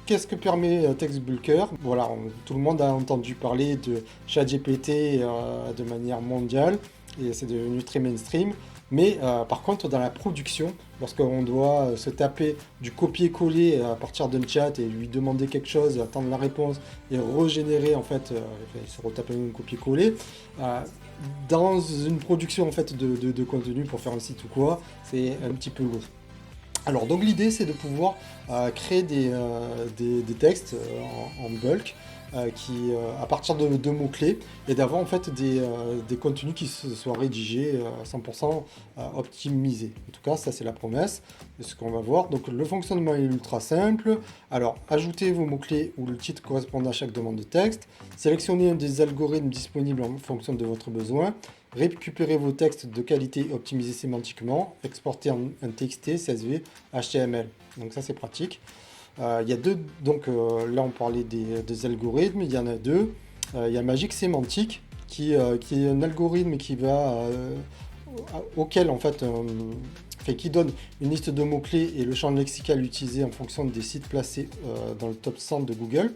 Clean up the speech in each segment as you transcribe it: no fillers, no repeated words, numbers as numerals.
qu'est-ce que permet TextBulker? Voilà, tout le monde a entendu parler de ChatGPT de manière mondiale et c'est devenu très mainstream. Mais par contre, dans la production, lorsqu'on doit se taper du copier-coller à partir d'un chat et lui demander quelque chose, attendre la réponse et régénérer en fait, se retaper un copier-coller, euh, dans une production en fait de contenu pour faire un site ou quoi, c'est un petit peu lourd. Alors donc l'idée c'est de pouvoir créer des textes en bulk à partir de mots-clés et d'avoir en fait des contenus qui se soient rédigés à 100% optimisés. En tout cas ça c'est la promesse de ce qu'on va voir. Donc le fonctionnement est ultra simple. Alors ajoutez vos mots-clés ou le titre correspondant à chaque demande de texte. Sélectionnez un des algorithmes disponibles en fonction de votre besoin. Récupérez vos textes de qualité optimisés sémantiquement, exportez un TXT, CSV, HTML. Donc ça c'est pratique. Il y a deux, donc là on parlait des algorithmes, il y en a deux. Il y a Magic Sémantique qui est un algorithme qui va auquel en fait, qui donne une liste de mots-clés et le champ lexical utilisé en fonction des sites placés dans le top 100 de Google.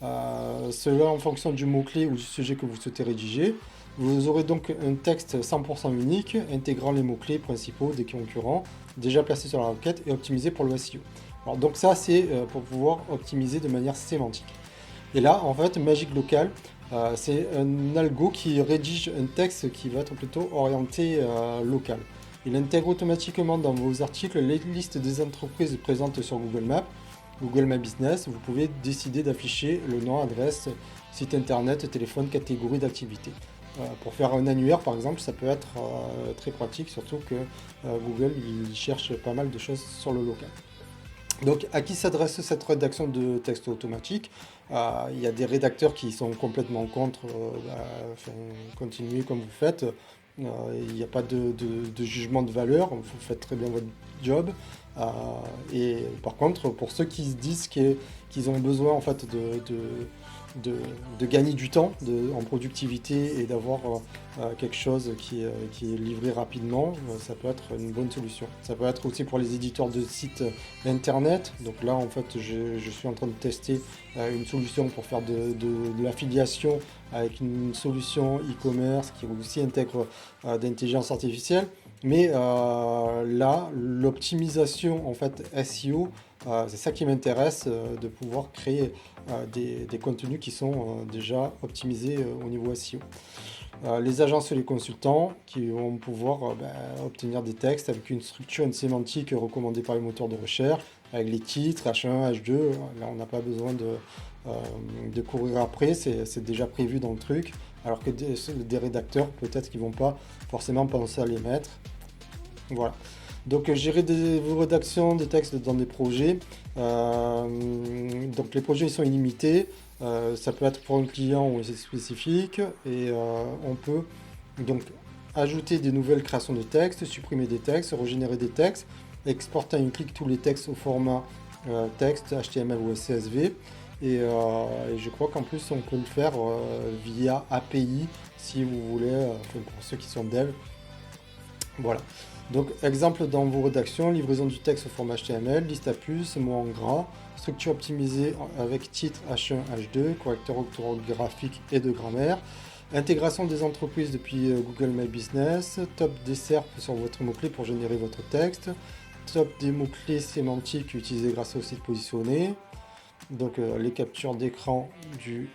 Cela en fonction du mot-clé ou du sujet que vous souhaitez rédiger. Vous aurez donc un texte 100% unique, intégrant les mots-clés principaux des concurrents, déjà placés sur la requête et optimisés pour le SEO. Alors, donc ça, c'est pour pouvoir optimiser de manière sémantique. Et là, en fait, Magic Local, c'est un algo qui rédige un texte qui va être plutôt orienté local. Il intègre automatiquement dans vos articles les listes des entreprises présentes sur Google Maps, Google My Business. Vous pouvez décider d'afficher le nom, adresse, site internet, téléphone, catégorie d'activité. Pour faire un annuaire, par exemple, ça peut être très pratique, surtout que Google il cherche pas mal de choses sur le local. Donc, à qui s'adresse cette rédaction de texte automatique? Il y a des rédacteurs qui sont complètement contre, continuer comme vous faites. Il n'y a pas de jugement de valeur, vous faites très bien votre job. Euh, et par contre, pour ceux qui se disent qu'ils ont besoin en fait de gagner du temps en productivité et d'avoir quelque chose qui est livré rapidement, ça peut être une bonne solution. Ça peut être aussi pour les éditeurs de sites internet. Donc là, en fait, je suis en train de tester une solution pour faire de l'affiliation avec une solution e-commerce qui aussi intègre d'intelligence artificielle. Mais là, l'optimisation en fait SEO, c'est ça qui m'intéresse, de pouvoir créer des contenus qui sont déjà optimisés au niveau SEO. Les agences et les consultants qui vont pouvoir obtenir des textes avec une structure, une sémantique recommandée par les moteurs de recherche, avec les titres, H1, H2. Là, on n'a pas besoin euh, de courir après, c'est déjà prévu dans le truc. Alors que des rédacteurs, peut-être qu'ils vont pas forcément penser à les mettre. Voilà. Donc gérer vos rédactions des textes dans des projets. Donc les projets ils sont illimités. Ça peut être pour un client ou c'est spécifique. Et on peut donc ajouter des nouvelles créations de textes, supprimer des textes, régénérer des textes, exporter à un clic tous les textes au format texte, HTML ou CSV. Et je crois qu'en plus on peut le faire via API si vous voulez, enfin, pour ceux qui sont devs. Voilà. Donc, exemple dans vos rédactions, livraison du texte au format HTML, liste à puces, mots en gras, structure optimisée avec titre H1, H2, correcteur orthographique et de grammaire, intégration des entreprises depuis Google My Business, top des SERP sur votre mot-clé pour générer votre texte, top des mots-clés sémantiques utilisés grâce au site positionné, donc les captures d'écran du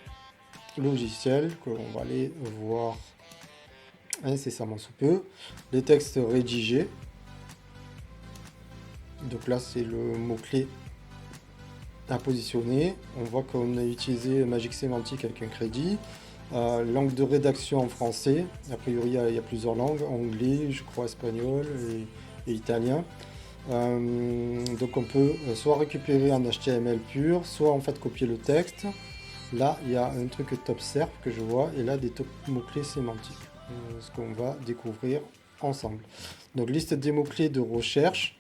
logiciel que l'on va aller voir incessamment sous peu, les textes rédigés, donc là c'est le mot-clé à positionner, on voit qu'on a utilisé Magic Sémantique avec un crédit, langue de rédaction en français, a priori il y a plusieurs langues, anglais, je crois espagnol et italien. Donc on peut soit récupérer en HTML pur, soit en fait copier le texte. Là il y a un truc top SERP que je vois et là des top mots-clés sémantiques. Ce qu'on va découvrir ensemble. Donc liste des mots-clés de recherche.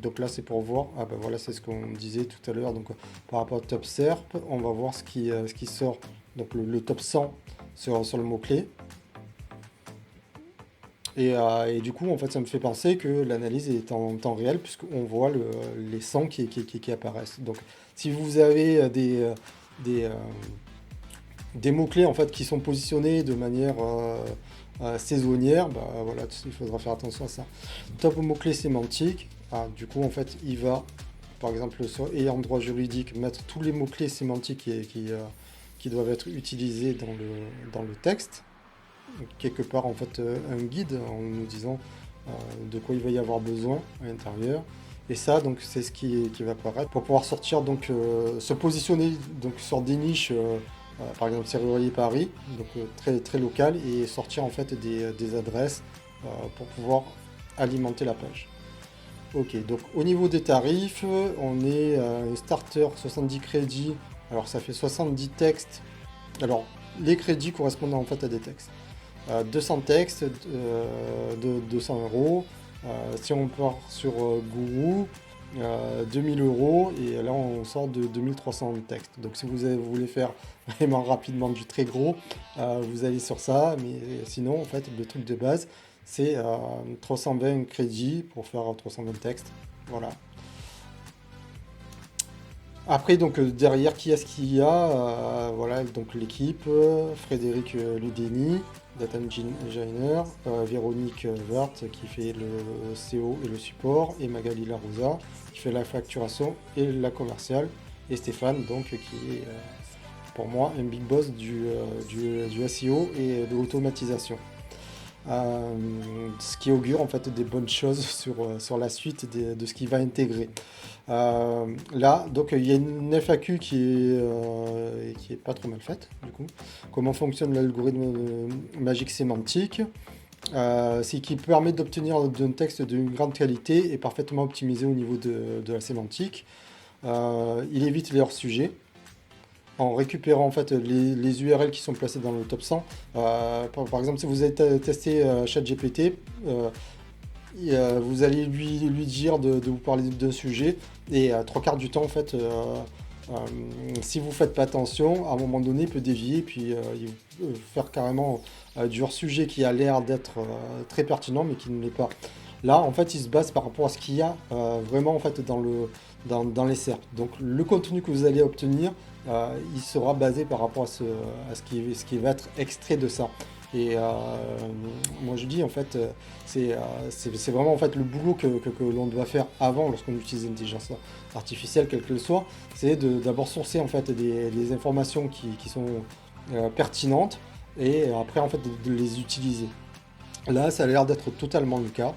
Donc là c'est pour voir, ah ben voilà c'est ce qu'on disait tout à l'heure, donc par rapport au top SERP, on va voir ce qui sort, donc le top 100 sur le mot-clé. Et du coup, en fait, ça me fait penser que l'analyse est en temps réel puisqu'on voit les sons qui apparaissent. Donc, si vous avez des, euh, des mots-clés en fait, qui sont positionnés de manière saisonnière, bah, voilà, il faudra faire attention à ça. Top aux mots-clés sémantiques, du coup, en fait, il va, par exemple, et en droit juridique, mettre tous les mots-clés sémantiques qui doivent être utilisés dans le texte. Quelque part, en fait, un guide en nous disant de quoi il va y avoir besoin à l'intérieur. Et ça, donc, c'est ce qui va apparaître pour pouvoir sortir, donc, se positionner donc, sur des niches, par exemple Serrurier Paris, donc très, très local, et sortir en fait des adresses pour pouvoir alimenter la page. Ok, donc au niveau des tarifs, on est à un starter 70 crédits, alors ça fait 70 textes. Alors, les crédits correspondent en fait à des textes. 200 textes de 200 euros. Si on part sur Guru, 2000 euros et là on sort de 2300 textes. Donc si vous voulez faire vraiment rapidement du très gros, vous allez sur ça. Mais sinon, en fait, le truc de base, c'est 320 crédits pour faire 320 textes. Voilà. Après, donc derrière, qui est-ce qu'il y a voilà, donc l'équipe, Frédéric Ludeni, Data Engineer, Véronique Vert qui fait le CO et le support, et Magali Larosa qui fait la facturation et la commerciale, et Stéphane, donc, qui est pour moi un big boss du SEO et de l'automatisation. Ce qui augure en fait des bonnes choses sur la suite de ce qu'il va intégrer. Là, donc il y a une FAQ qui est pas trop mal faite, du coup. Comment fonctionne l'algorithme magique sémantique? C'est qui permet d'obtenir un texte d'une grande qualité et parfaitement optimisé au niveau de la sémantique. Il évite les hors-sujets en récupérant en fait les URL qui sont placées dans le top 100. Par exemple, si vous avez testé ChatGPT, vous allez lui dire de vous parler d'un sujet et trois quarts du temps en fait, si vous faites pas attention, à un moment donné, il peut dévier puis il peut faire carrément du hors-sujet qui a l'air d'être très pertinent mais qui ne l'est pas. Là, en fait, il se base par rapport à ce qu'il y a vraiment en fait dans les SERP. Donc, le contenu que vous allez obtenir, il sera basé par rapport à ce qui va être extrait de ça. Et moi, je dis en fait, c'est vraiment en fait le boulot que l'on doit faire avant lorsqu'on utilise l'intelligence artificielle, quelle qu'elle soit, c'est d'abord sourcer en fait des informations qui sont pertinentes et après en fait de les utiliser. Là, ça a l'air d'être totalement le cas.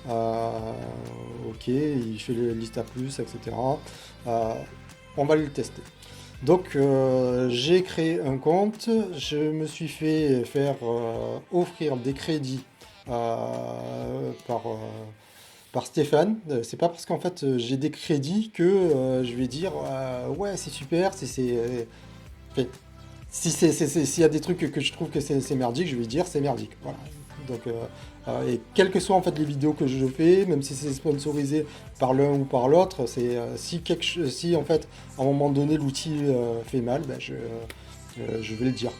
Ok, il fait le liste à plus, etc. Euh, on va le tester. Donc, j'ai créé un compte, je me suis fait faire offrir des crédits par Stéphane. C'est pas parce qu'en fait j'ai des crédits que je vais dire ouais, c'est super, enfin, s'il y a des trucs que je trouve que c'est merdique, je vais dire c'est merdique. Voilà. Donc, et quelles que soient en fait les vidéos que je fais, même si c'est sponsorisé par l'un ou par l'autre, c'est si en fait à un moment donné l'outil fait mal, ben, je vais le dire.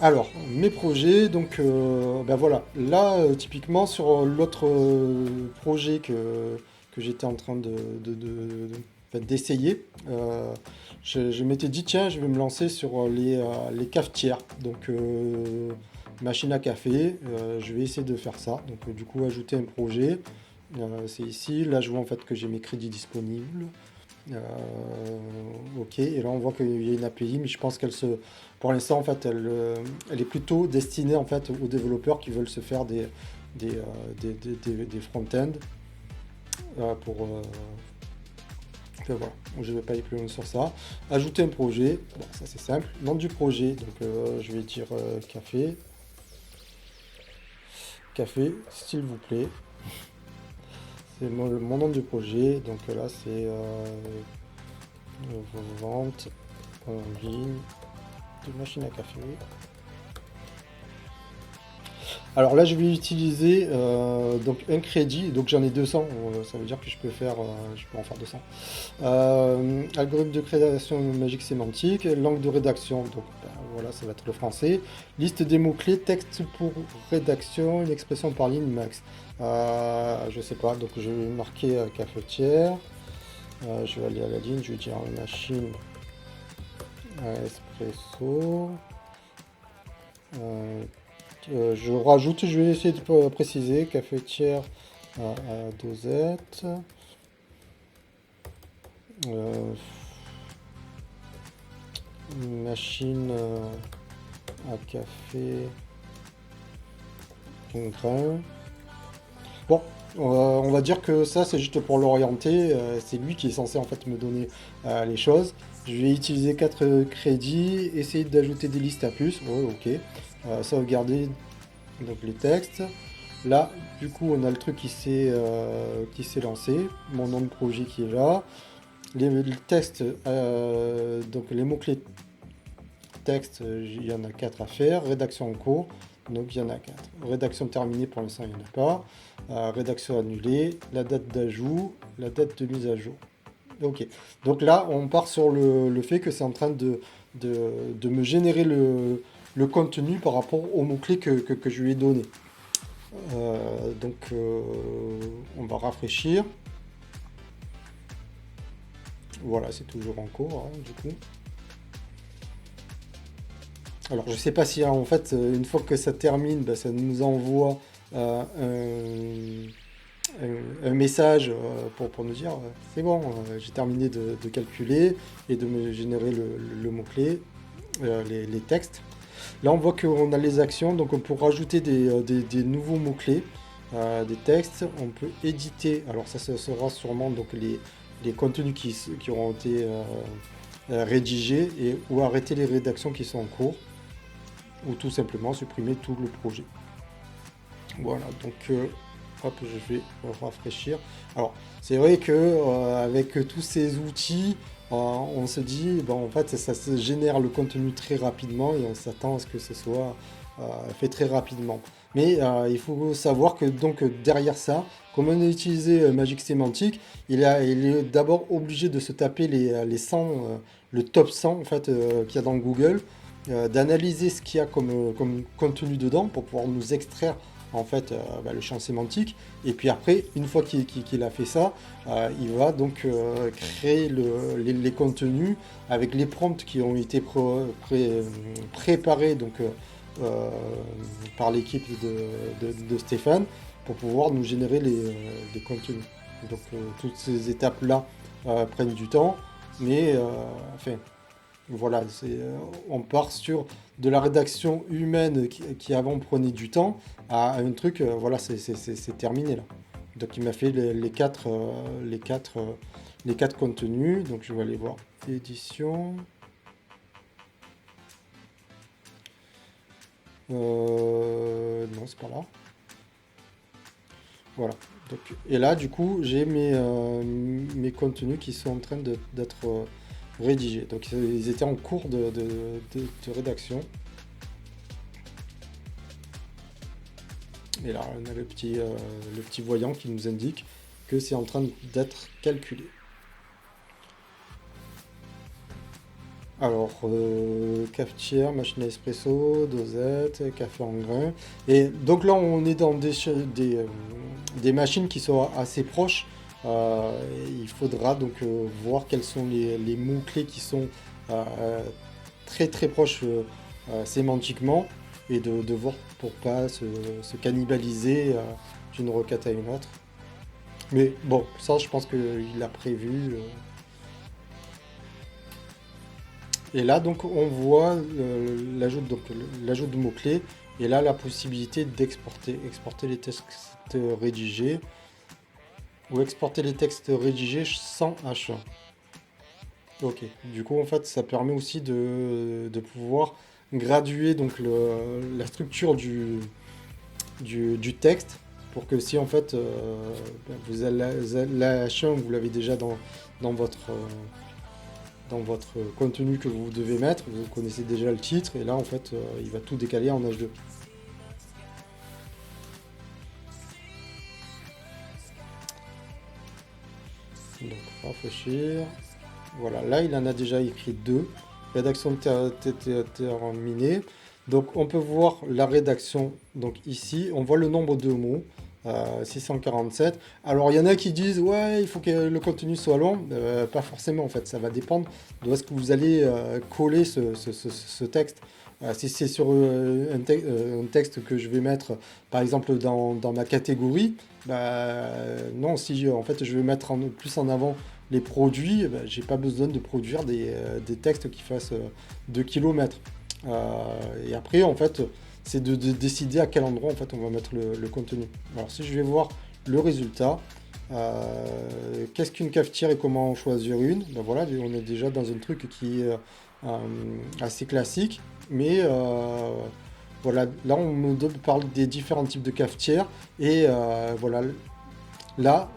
Alors, mes projets, donc ben voilà, là typiquement sur l'autre projet que j'étais en train enfin, d'essayer, je m'étais dit tiens, je vais me lancer sur les cafetières, donc machine à café, je vais essayer de faire ça, donc du coup ajouter un projet, c'est ici, là je vois en fait que j'ai mes crédits disponibles. Euh, ok, et là on voit qu'il y a une API, mais je pense pour l'instant en fait, elle est plutôt destinée en fait aux développeurs qui veulent se faire des front-end pour. Enfin, voilà, je ne vais pas aller plus loin sur ça. Ajouter un projet, bon, ça c'est simple. Nom du projet, donc je vais dire café, s'il vous plaît. C'est mon nom du projet, donc là c'est vente en ligne de machine à café. Alors là, je vais utiliser donc un crédit, donc j'en ai 200, ça veut dire que je peux en faire 200. Algorithme de création magique sémantique, langue de rédaction, donc ben, voilà, ça va être le français. Liste des mots-clés, texte pour rédaction, une expression par ligne max. Je sais pas, donc je vais marquer cafetière. Je vais aller à la ligne, je vais dire machine espresso. Euh, je rajoute, je vais essayer de préciser, cafetière à 2Z. Euh, machine à café en grain. Bon, on va dire que ça c'est juste pour l'orienter, c'est lui qui est censé en fait me donner les choses. Je vais utiliser 4 crédits, essayer d'ajouter des listes à plus, ouais, ok. Sauvegarder donc les textes. Là, du coup, on a le truc qui s'est lancé, mon nom de projet qui est là. Les textes, donc les mots-clés texte, il y en a 4 à faire. Rédaction en cours, donc il y en a 4. Rédaction terminée, pour l'instant, il n'y en a pas. Rédaction annulée, la date d'ajout, la date de mise à jour. Ok. Donc là, on part sur le fait que c'est en train de me générer le contenu par rapport aux mots-clés que je lui ai donné. On va rafraîchir. Voilà, c'est toujours en cours, hein, du coup. Alors, je sais pas si en fait, une fois que ça termine, ben, ça nous envoie un message pour nous dire c'est bon, j'ai terminé de calculer et de me générer le mot-clé, les textes. Là, on voit qu'on a les actions, donc on peut rajouter des nouveaux mots-clés, des textes. On peut éditer, alors ça sera sûrement donc les contenus qui auront été rédigés ou arrêter les rédactions qui sont en cours ou tout simplement supprimer tout le projet. Voilà, donc hop, je vais rafraîchir. Alors, c'est vrai que avec tous ces outils, on se dit, bon, en fait, ça se génère le contenu très rapidement et on s'attend à ce que ce soit fait très rapidement. Mais il faut savoir que donc derrière ça, comme on a utilisé Magic Sémantique, il est d'abord obligé de se taper les 100, le top 100 en fait qu'il y a dans Google, d'analyser ce qu'il y a comme contenu dedans pour pouvoir nous extraire en fait le champ sémantique. Et puis après, une fois qu'il a fait ça, il va donc créer les contenus avec les prompts qui ont été préparés donc, par l'équipe de Stéphane pour pouvoir nous générer les contenus. Donc toutes ces étapes-là prennent du temps, mais enfin, voilà, on part sur de la rédaction humaine qui avant prenait du temps à un truc, voilà, c'est terminé là. Donc il m'a fait les quatre contenus, donc je vais aller voir édition. Non, c'est pas là. Voilà. Donc, et là, du coup, j'ai mes contenus qui sont en train d'être rédigés. Donc ils étaient en cours de rédaction. Et là, on a le petit voyant qui nous indique que c'est en train d'être calculé. Alors, cafetière, machine à espresso, dosette, café en grain. Et donc là, on est dans des machines qui sont assez proches. Il faudra donc voir quels sont les mots-clés qui sont très très proches sémantiquement et de voir pour pas se cannibaliser d'une requête à une autre. Mais bon, ça je pense qu'il a prévu. Et là donc on voit l'ajout de mots-clés et là la possibilité exporter les textes rédigés ou exporter les textes rédigés sans H1. Ok, du coup en fait ça permet aussi de pouvoir graduer donc la structure du texte pour que si en fait vous avez la H1 vous l'avez déjà dans dans votre contenu que vous devez mettre, vous connaissez déjà le titre et là en fait il va tout décaler en H2. rafraîchir. Voilà, là il en a déjà écrit deux. Rédaction terminée. Donc on peut voir la rédaction. Donc ici, on voit le nombre de mots. 647. Alors il y en a qui disent ouais il faut que le contenu soit long. Pas forcément en fait, ça va dépendre de où est-ce que vous allez coller ce texte. Si c'est sur un texte que je vais mettre par exemple dans ma catégorie, bah, non, si en fait je vais mettre plus en avant les produits, bah, j'ai pas besoin de produire des textes qui fassent 2 km. Et après, en fait, c'est de décider à quel endroit en fait on va mettre le contenu. Alors si je vais voir le résultat, qu'est-ce qu'une cafetière et comment en choisir une? Ben voilà, on est déjà dans un truc qui est assez classique, mais voilà, là on me parle des différents types de cafetières et voilà, là,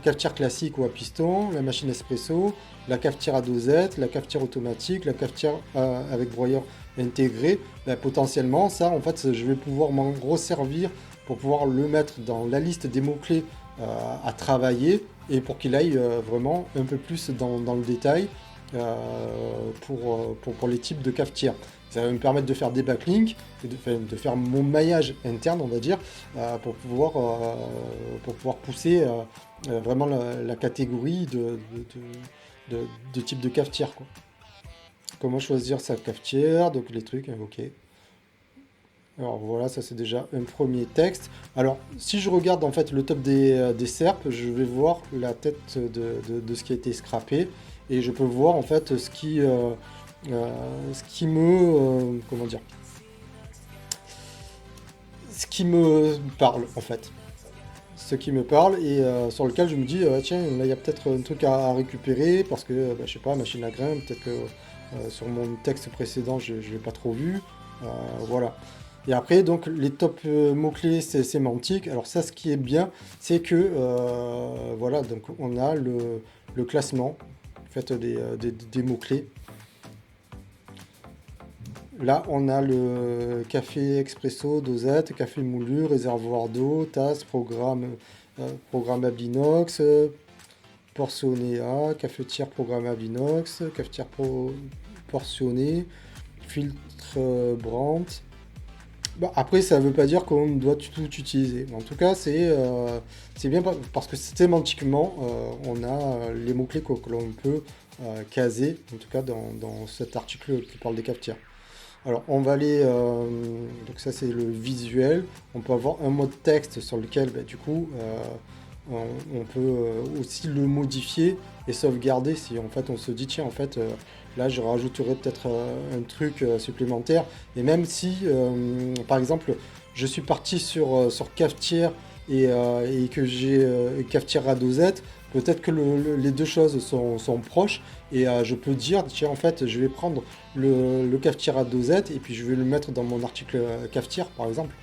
cafetière classique ou à piston, la machine espresso, la cafetière à dosette, la cafetière automatique, la cafetière avec broyeur intégré, ben, potentiellement, ça, en fait, je vais pouvoir m'en resservir pour pouvoir le mettre dans la liste des mots-clés à travailler et pour qu'il aille vraiment un peu plus dans le détail pour les types de cafetières. Ça va me permettre de faire des backlinks, de faire mon maillage interne, on va dire, pour pouvoir pousser vraiment la catégorie de type de cafetière, quoi. Comment choisir sa cafetière, donc les trucs, hein, ok. Alors voilà, ça c'est déjà un premier texte. Alors si je regarde en fait le top des SERP, je vais voir la tête de ce qui a été scrappé et je peux voir en fait ce qui me comment dire, ce qui me parle en fait, ce qui me parle et sur lequel je me dis tiens là il y a peut-être un truc à récupérer parce que bah, je sais pas, machine à grains, peut-être que sur mon texte précédent je l'ai pas trop vu. Voilà. Et après, donc, les top mots-clés, c'est sémantique. Alors ça, ce qui est bien, c'est que, voilà, donc on a le classement, en fait, des mots-clés. Là, on a le café expresso, dosette, café moulu, réservoir d'eau, tasse, programmable inox, portionné A, cafetière programmable inox, cafetière portionnée, filtre Brandt. Bah, après, ça ne veut pas dire qu'on doit tout utiliser. En tout cas, c'est bien parce que sémantiquement, on a les mots-clés que l'on peut caser, en tout cas dans cet article qui parle des cafetières. Alors, on va aller. Donc, ça, c'est le visuel. On peut avoir un mot de texte sur lequel, bah, du coup, on peut aussi le modifier et sauvegarder si en fait on se dit, tiens, en fait, là, je rajouterai peut-être un truc supplémentaire. Et même si, par exemple, je suis parti sur cafetière et que j'ai cafetière à dosette, peut-être que les deux choses sont proches et je peux dire, tiens, en fait, je vais prendre le cafetière à dosette et puis je vais le mettre dans mon article cafetière, par exemple.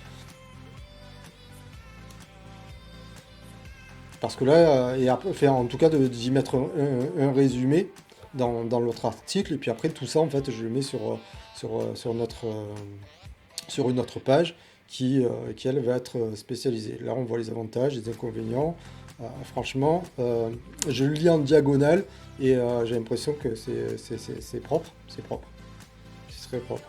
Parce que là, et après, enfin, en tout cas, d'y mettre un résumé dans l'autre article, et puis après, tout ça, en fait, je le mets sur une autre page qui, elle, va être spécialisée. Là, on voit les avantages, les inconvénients. Franchement, je le lis en diagonale, et j'ai l'impression que c'est propre, c'est propre, c'est très propre.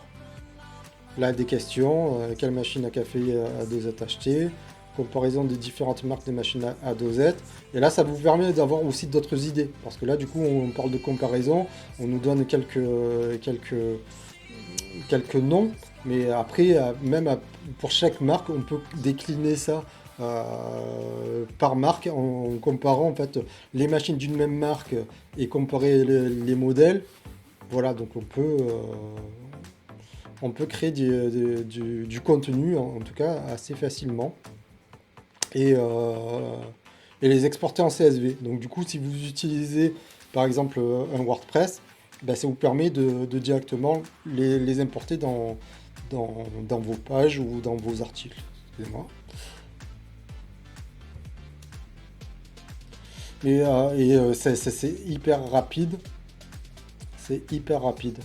Là, des questions, quelle machine à café à dosette acheter, comparaison des différentes marques de machines à dosette. Et là, ça vous permet d'avoir aussi d'autres idées. Parce que là, du coup, on parle de comparaison, on nous donne quelques noms, mais après, même pour chaque marque, on peut décliner ça par marque en comparant en fait les machines d'une même marque et comparer les modèles. Voilà, donc on peut créer du contenu, en tout cas assez facilement, et, euh, et les exporter en CSV. Donc du coup, si vous utilisez par exemple un WordPress, ben, ça vous permet de directement les importer dans vos pages ou dans vos articles. Excusez-moi. C'est hyper rapide. C'est hyper rapide.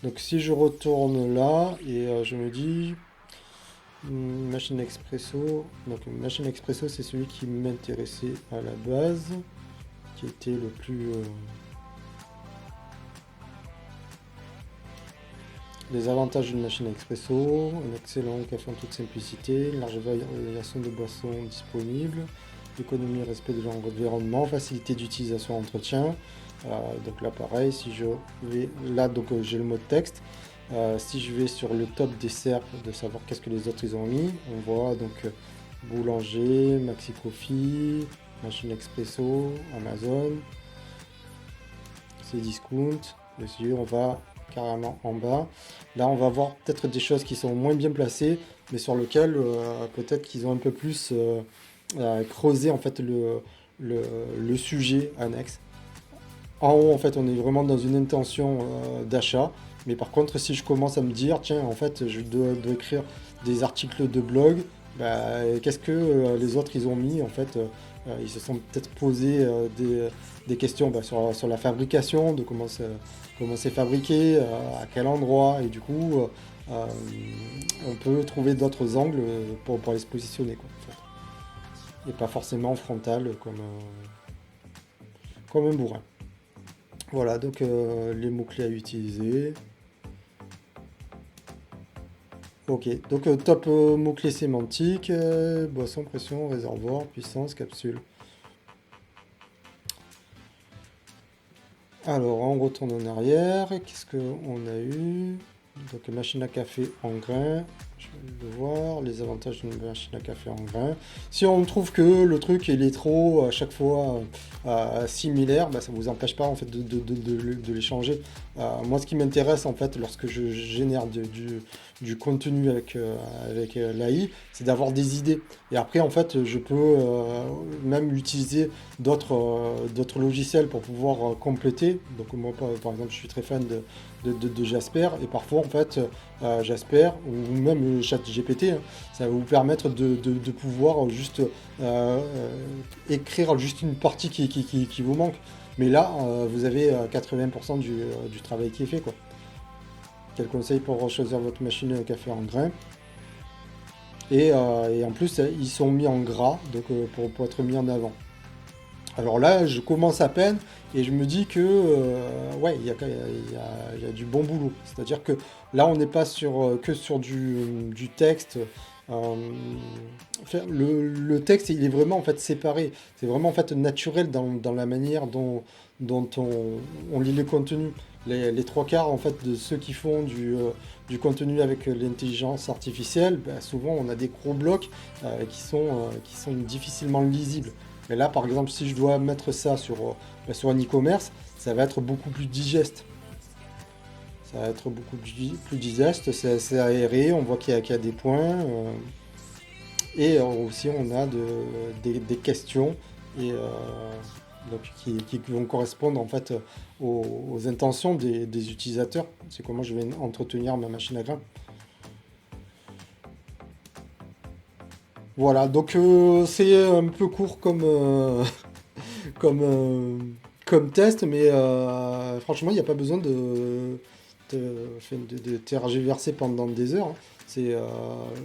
Donc si je retourne là et je me dis machine expresso. Donc machine expresso c'est celui qui m'intéressait à la base. qui était le plus... Les avantages d'une machine à expresso, un excellent café en toute simplicité, une large variation de boissons disponibles, économie et respect de l'environnement, facilité d'utilisation et entretien. Donc là pareil, si je vais là, donc j'ai le mot de texte. Si je vais sur le top des cercles de savoir qu'est-ce que les autres ils ont mis, on voit donc boulanger, maxi coffee, machine expresso, Amazon, Cdiscount. Et si on va carrément en bas, là on va voir peut-être des choses qui sont moins bien placées, mais sur lesquelles peut-être qu'ils ont un peu plus creusé en fait le sujet annexe. En haut, en fait, on est vraiment dans une intention d'achat. Mais par contre, si je commence à me dire, tiens, en fait, je dois écrire des articles de blog, bah, qu'est-ce que les autres, ils ont mis, en fait, ils se sont peut-être posé des questions bah, sur la fabrication, de comment c'est fabriqué, à quel endroit, et du coup, on peut trouver d'autres angles pour aller se positionner, quoi, en fait. Et pas forcément frontal comme un bourrin. Voilà, donc les mots-clés à utiliser. Ok, donc top mots-clés sémantiques, boisson, pression, réservoir, puissance, capsule. Alors, on retourne en arrière. Qu'est-ce qu'on a eu? Donc, machine à café en grain. Je vais le voir. Les avantages d'une machine à café en grain. Si on trouve que le truc il est trop à chaque fois similaire, bah, ça ne vous empêche pas en fait de les changer. Moi, ce qui m'intéresse en fait lorsque je génère du contenu avec l'AI, c'est d'avoir des idées. Et après, en fait, je peux même utiliser d'autres logiciels pour pouvoir compléter. Donc moi, par exemple, je suis très fan de Jasper, et parfois, en fait, Jasper, ou même ChatGPT, hein, ça va vous permettre de pouvoir juste écrire juste une partie qui vous manque. Mais là, vous avez 80% du travail qui est fait, quoi. Quel conseil pour choisir votre machine à café en grains? Et en plus, ils sont mis en gras, donc pour être mis en avant. Alors là, je commence à peine et je me dis que ouais, il y a du bon boulot. C'est-à-dire que là, on n'est pas que sur du texte. Le texte, il est vraiment en fait séparé. C'est vraiment en fait naturel dans la manière dont on lit les contenus. Les trois quarts en fait de ceux qui font du contenu avec l'intelligence artificielle, bah, souvent on a des gros blocs qui sont difficilement lisibles. Mais là, par exemple, si je dois mettre ça sur un e-commerce, ça va être beaucoup plus digeste. Ça va être beaucoup plus digeste, c'est aéré, on voit qu'il y a des points. Et aussi, on a des questions et, donc, qui vont correspondre en fait aux intentions des utilisateurs. C'est comment je vais entretenir ma machine à grains. Voilà, donc c'est un peu court comme, euh, comme test, mais franchement, il n'y a pas besoin de tergiverser pendant des heures, hein.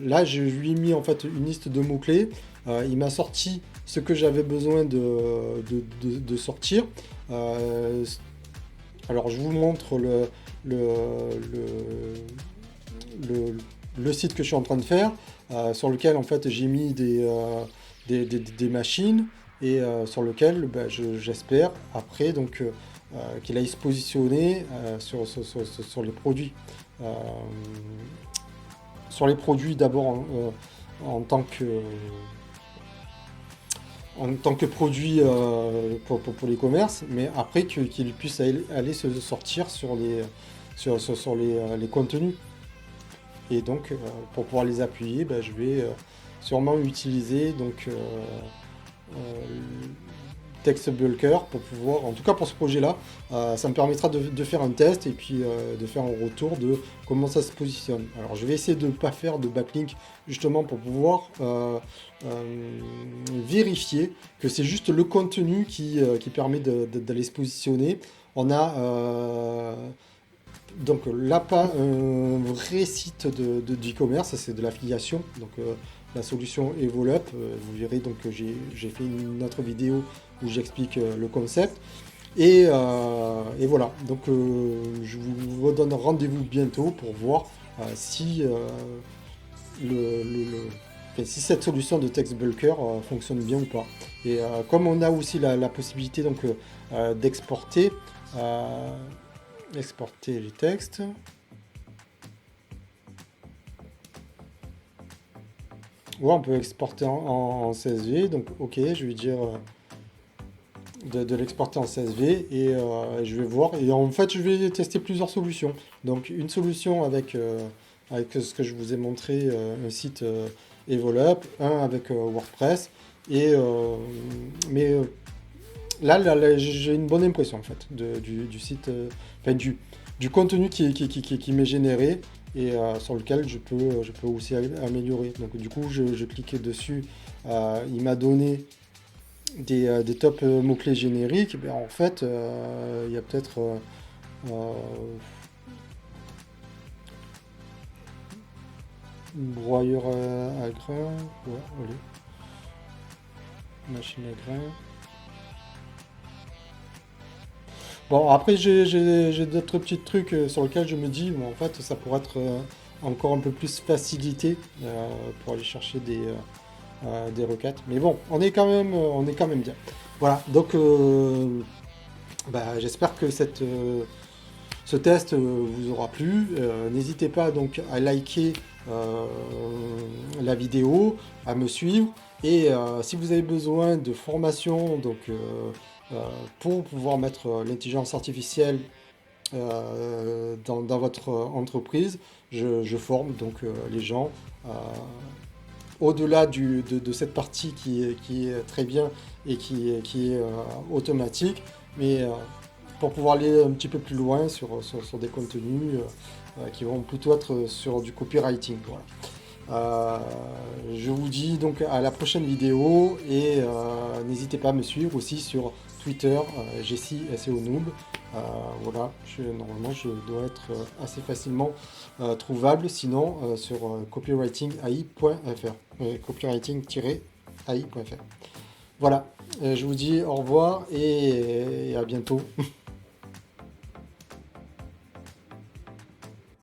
Là, je lui ai mis en fait une liste de mots-clés. Il m'a sorti ce que j'avais besoin de sortir. Euh, alors, je vous montre le, le, le site que je suis en train de faire, sur lequel en fait j'ai mis des machines et sur lequel bah, j'espère après donc qu'il aille se positionner sur les produits. Euh, sur les produits d'abord en tant que produit pour les commerces, mais après qu'il puisse aller se sortir sur les contenus. Et donc, pour pouvoir les appuyer, bah, je vais sûrement utiliser donc, Text Bulker pour pouvoir, en tout cas pour ce projet-là, ça me permettra de faire un test et puis de faire un retour de comment ça se positionne. Alors, je vais essayer de ne pas faire de backlink justement pour pouvoir vérifier que c'est juste le contenu qui permet d'aller se positionner. On a donc là, pas un vrai site d'e-commerce, c'est de l'affiliation. Donc la solution Evolup, vous verrez donc que j'ai fait une autre vidéo où j'explique le concept. Et voilà, donc je vous redonne rendez-vous bientôt pour voir si, enfin, si cette solution de text bulker fonctionne bien ou pas. Et comme on a aussi la possibilité donc d'exporter exporter les textes. Ouais, on peut exporter en CSV, donc ok, je vais dire de l'exporter en CSV et je vais voir. Et en fait, je vais tester plusieurs solutions. Donc une solution avec ce que je vous ai montré, un site Evolup, un avec WordPress. Et, mais là, j'ai une bonne impression en fait du site, enfin du contenu qui m'est généré et sur lequel je peux aussi améliorer. Donc du coup, je cliquais dessus, il m'a donné des top mots-clés génériques. Ben, en fait, il y a peut-être euh, une broyeur à grains, ouais, allez, machine à grains. Bon, après, j'ai d'autres petits trucs sur lesquels je me dis, bon, en fait, ça pourrait être encore un peu plus facilité pour aller chercher des requêtes. Mais bon, on est quand même bien. Voilà, donc bah, j'espère que ce test vous aura plu. N'hésitez pas donc à liker euh, la vidéo, à me suivre. Et si vous avez besoin de formation donc, euh, pour pouvoir mettre l'intelligence artificielle dans votre entreprise, je forme donc les gens au-delà de cette partie qui est très bien et qui est automatique, mais pour pouvoir aller un petit peu plus loin sur des contenus qui vont plutôt être sur du copywriting. Voilà. Je vous dis donc à la prochaine vidéo et n'hésitez pas à me suivre aussi sur Twitter, Jessie SEO Noob. Voilà, normalement je dois être assez facilement trouvable, sinon sur copywriting-ai.fr. Copywriting-ai.fr. Voilà, je vous dis au revoir et à bientôt.